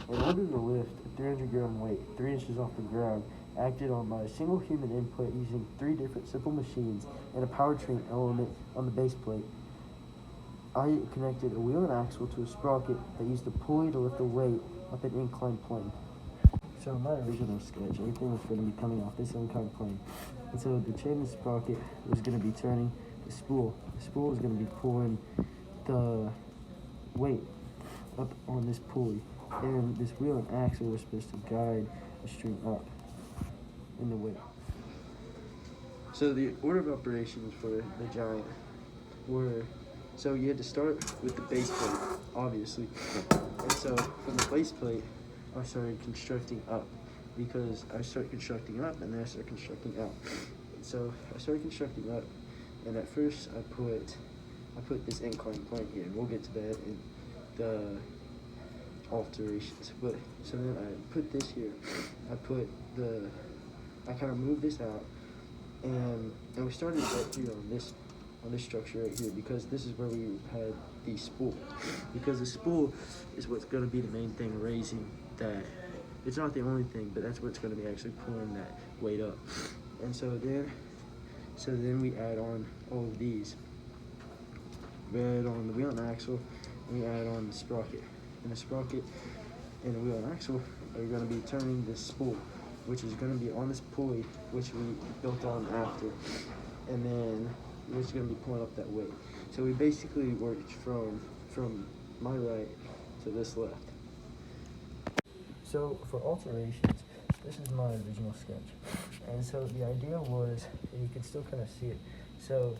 In order to lift a 300-gram weight 3 inches off the ground, acted on by a single human input using 3 different simple machines and a powertrain element on the base plate. I connected a wheel and axle to a sprocket that used a pulley to lift the weight up an inclined plane. So in my original sketch, everything was going to be coming off this inclined plane. And so the chain and sprocket was going to be turning the spool. The spool was going to be pulling the weight up on this pulley. And this wheel and axle were supposed to guide the string up in the weight. So the order of operations for the Giant were, so you had to start with the base plate, obviously. And so from the base plate, I started constructing up, because I started constructing up and then I started constructing out. So I started constructing up, and at first I put this inclined plane here, and we'll get to that in the alterations. But so then I put this here. I kind of moved this out, and we started right here on this structure right here, because this is where we had the spool. Because the spool is what's going to be the main thing raising that. It's not the only thing, but that's what's going to be actually pulling that weight up. And so then we add on all of these. We add on the wheel and axle, and we add on the sprocket. And the sprocket and the wheel and axle are going to be turning this spool, which is going to be on this pulley, which we built on after, and then which is going to be pulling up that weight. So we basically worked from my right to this left. So for alterations, this is my original sketch. And so the idea was, and you can still kind of see it, so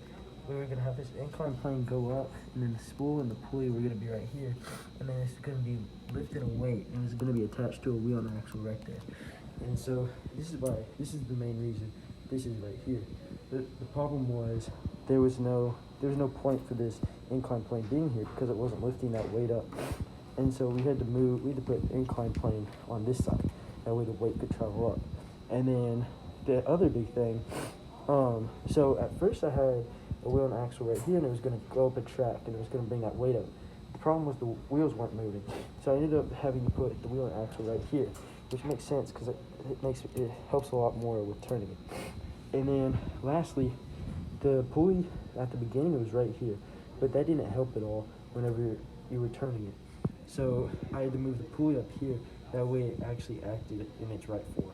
we were going to have this inclined plane go up, and then the spool and the pulley were going to be right here, and then it's going to be lifted a weight, and it's going to be attached to a wheel and axle right there. And so this is the main reason this is right here. The problem was there was no point for this inclined plane being here, because it wasn't lifting that weight up. And so we had to put inclined plane on this side, that way the weight could travel up. And then the other big thing, so at first I had a wheel and axle right here, and it was going to go up a track, and it was going to bring that weight up. The problem was the wheels weren't moving, so I ended up having to put the wheel and axle right here, which makes sense because it helps a lot more with turning it. And then lastly, the pulley at the beginning was right here, but that didn't help at all whenever you were turning it. So I had to move the pulley up here, that way it actually acted in its right form.